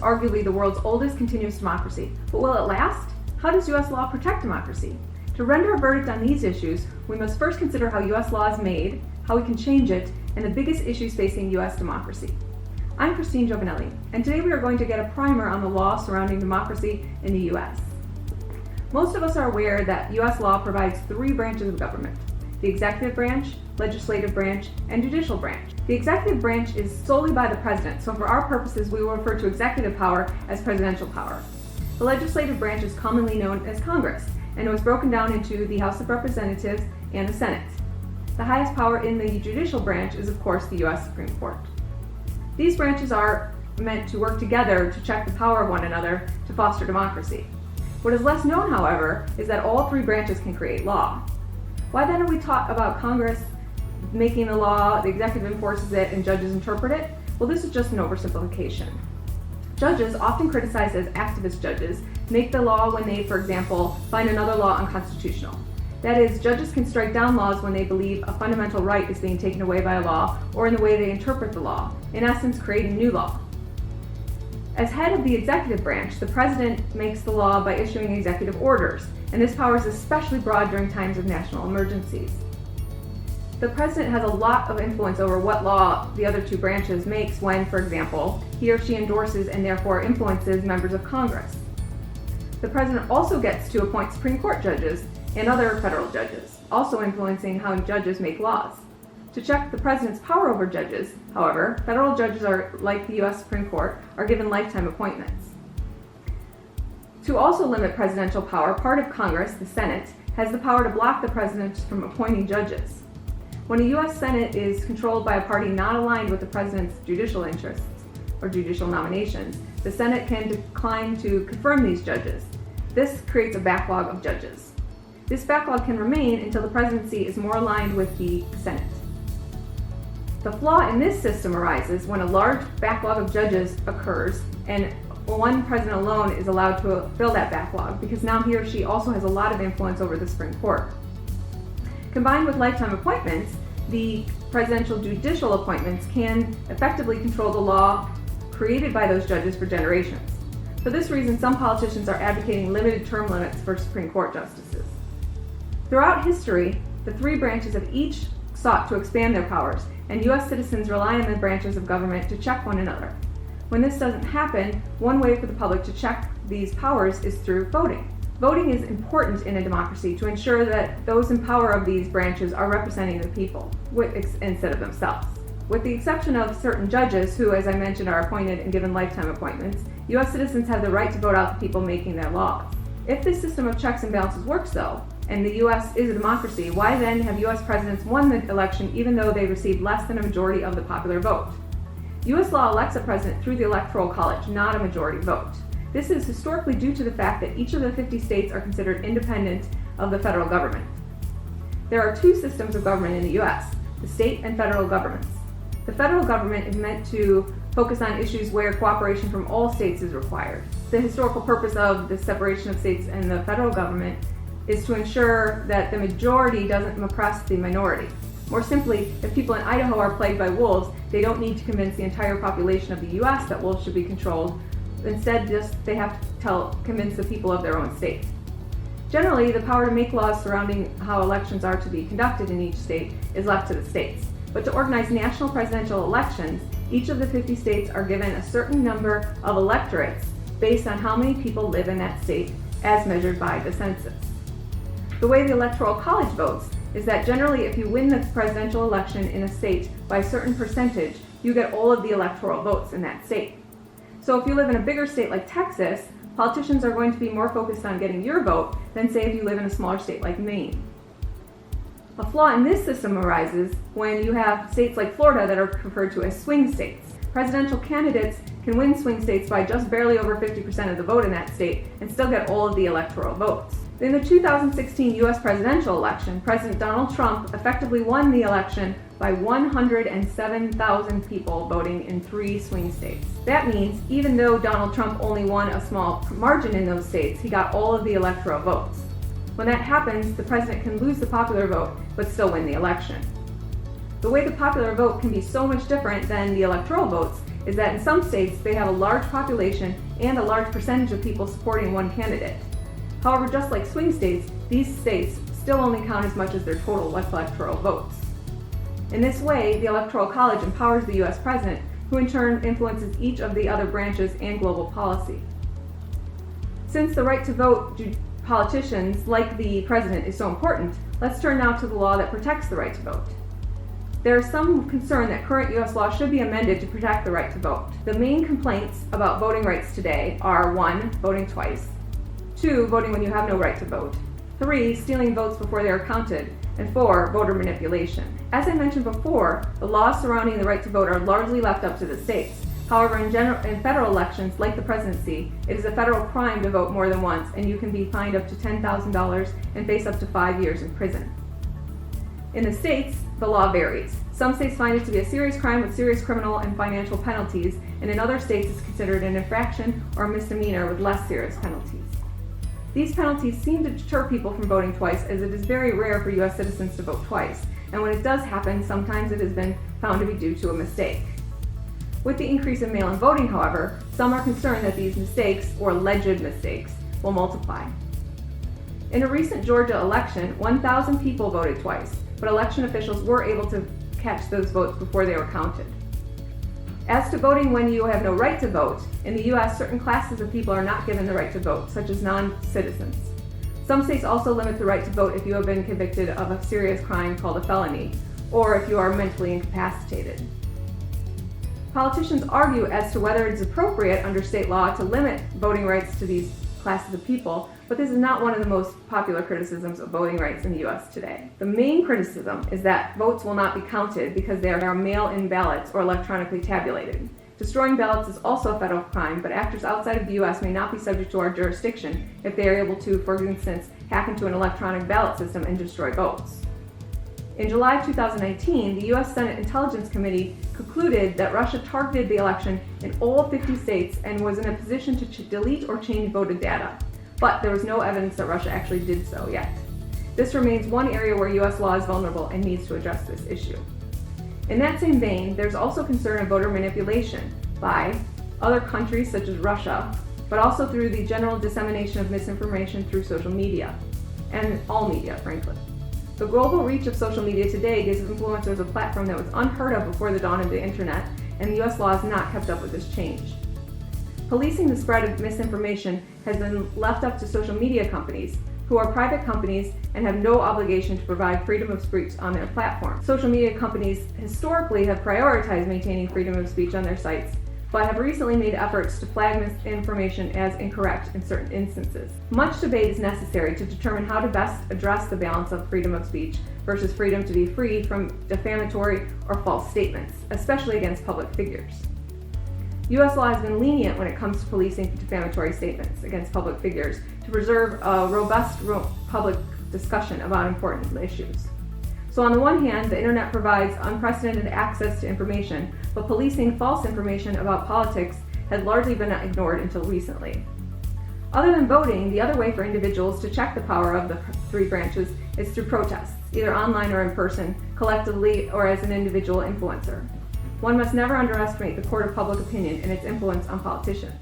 arguably the world's oldest continuous democracy, but will it last? How does U.S. law protect democracy? To render a verdict on these issues, we must first consider how U.S. law is made, how we can change it, and the biggest issues facing U.S. democracy. I'm Christine Giovanelli, and today we are going to get a primer on the law surrounding democracy in the U.S. Most of us are aware that U.S. law provides three branches of government: the executive branch, legislative branch, and judicial branch. The executive branch is solely by the president, so for our purposes we will refer to executive power as presidential power. The legislative branch is commonly known as Congress, and it was broken down into the House of Representatives and the Senate. The highest power in the judicial branch is, of course, the U.S. Supreme Court. These branches are meant to work together to check the power of one another to foster democracy. What is less known, however, is that all three branches can create law. Why then are we taught about Congress making the law, the executive enforces it, and judges interpret it? Well, this is just an oversimplification. Judges, often criticized as activist judges, make the law when they, for example, find another law unconstitutional. That is, judges can strike down laws when they believe a fundamental right is being taken away by a law or in the way they interpret the law, in essence creating new law. As head of the executive branch, the president makes the law by issuing executive orders, and this power is especially broad during times of national emergencies. The president has a lot of influence over what law the other two branches makes when, for example, he or she endorses and therefore influences members of Congress. The president also gets to appoint Supreme Court judges and other federal judges, also influencing how judges make laws. To check the president's power over judges, however, federal judges are, like the U.S. Supreme Court, are given lifetime appointments. To also limit presidential power, part of Congress, the Senate, has the power to block the president from appointing judges. When a U.S. Senate is controlled by a party not aligned with the president's judicial interests or judicial nominations, the Senate can decline to confirm these judges. This creates a backlog of judges. This backlog can remain until the presidency is more aligned with the Senate. The flaw in this system arises when a large backlog of judges occurs and one president alone is allowed to fill that backlog, because now he or she also has a lot of influence over the Supreme Court. Combined with lifetime appointments, the presidential judicial appointments can effectively control the law created by those judges for generations. For this reason, some politicians are advocating limited term limits for Supreme Court justices. Throughout history, the three branches have each sought to expand their powers, and U.S. citizens rely on the branches of government to check one another. When this doesn't happen, one way for the public to check these powers is through voting. Voting is important in a democracy to ensure that those in power of these branches are representing the people instead of themselves. With the exception of certain judges who, as I mentioned, are appointed and given lifetime appointments, U.S. citizens have the right to vote out the people making their laws. If this system of checks and balances works, though, and the U.S. is a democracy, why then have U.S. presidents won the election even though they received less than a majority of the popular vote? U.S. law elects a president through the Electoral College, not a majority vote. This is historically due to the fact that each of the 50 states are considered independent of the federal government. There are two systems of government in the U.S., the state and federal governments. The federal government is meant to focus on issues where cooperation from all states is required. The historical purpose of the separation of states and the federal government is to ensure that the majority doesn't oppress the minority. More simply, if people in Idaho are plagued by wolves, they don't need to convince the entire population of the U.S. that wolves should be controlled. Instead, they have to convince the people of their own state. Generally, the power to make laws surrounding how elections are to be conducted in each state is left to the states. But to organize national presidential elections, each of the 50 states are given a certain number of electorates based on how many people live in that state as measured by the census. The way the Electoral College votes is that generally if you win the presidential election in a state by a certain percentage, you get all of the electoral votes in that state. So if you live in a bigger state like Texas, politicians are going to be more focused on getting your vote than say if you live in a smaller state like Maine. A flaw in this system arises when you have states like Florida that are referred to as swing states. Presidential candidates can win swing states by just barely over 50% of the vote in that state and still get all of the electoral votes. In the 2016 U.S. presidential election, President Donald Trump effectively won the election by 107,000 people voting in 3 swing states. That means even though Donald Trump only won a small margin in those states, he got all of the electoral votes. When that happens, the president can lose the popular vote but still win the election. The way the popular vote can be so much different than the electoral votes is that in some states they have a large population and a large percentage of people supporting one candidate. However, just like swing states, these states still only count as much as their total electoral votes. In this way, the Electoral College empowers the U.S. President, who in turn influences each of the other branches and global policy. Since the right to vote politicians like the President is so important, let's turn now to the law that protects the right to vote. There is some concern that current U.S. law should be amended to protect the right to vote. The main complaints about voting rights today are 1. Voting twice, 2. Voting when you have no right to vote, 3. Stealing votes before they are counted, and 4. Voter manipulation. As I mentioned before, the laws surrounding the right to vote are largely left up to the states. However, in federal elections, like the presidency, it is a federal crime to vote more than once, and you can be fined up to $10,000 and face up to 5 years in prison. In the states, the law varies. Some states find it to be a serious crime with serious criminal and financial penalties, and in other states it's considered an infraction or a misdemeanor with less serious penalties. These penalties seem to deter people from voting twice, as it is very rare for U.S. citizens to vote twice, and when it does happen, sometimes it has been found to be due to a mistake. With the increase in mail-in voting, however, some are concerned that these mistakes, or alleged mistakes, will multiply. In a recent Georgia election, 1,000 people voted twice, but election officials were able to catch those votes before they were counted. As to voting when you have no right to vote, in the U.S., certain classes of people are not given the right to vote, such as non-citizens. Some states also limit the right to vote if you have been convicted of a serious crime called a felony, or if you are mentally incapacitated. Politicians argue as to whether it is appropriate under state law to limit voting rights to these classes of people, but this is not one of the most popular criticisms of voting rights in the U.S. today. The main criticism is that votes will not be counted because they are mail-in ballots or electronically tabulated. Destroying ballots is also a federal crime, but actors outside of the U.S. may not be subject to our jurisdiction if they are able to, for instance, hack into an electronic ballot system and destroy votes. In July 2019, the U.S. Senate Intelligence Committee concluded that Russia targeted the election in all 50 states and was in a position to delete or change voted data. But there was no evidence that Russia actually did so yet. This remains one area where U.S. law is vulnerable and needs to address this issue. In that same vein, there's also concern of voter manipulation by other countries such as Russia, but also through the general dissemination of misinformation through social media, and all media, frankly. The global reach of social media today gives influencers a platform that was unheard of before the dawn of the internet, and the U.S. law has not kept up with this change. Policing the spread of misinformation has been left up to social media companies, who are private companies and have no obligation to provide freedom of speech on their platform. Social media companies historically have prioritized maintaining freedom of speech on their sites, but have recently made efforts to flag misinformation as incorrect in certain instances. Much debate is necessary to determine how to best address the balance of freedom of speech versus freedom to be free from defamatory or false statements, especially against public figures. U.S. law has been lenient when it comes to policing defamatory statements against public figures to preserve a robust public discussion about important issues. So on the one hand, the internet provides unprecedented access to information, but policing false information about politics has largely been ignored until recently. Other than voting, the other way for individuals to check the power of the three branches is through protests, either online or in person, collectively or as an individual influencer. One must never underestimate the court of public opinion and its influence on politicians.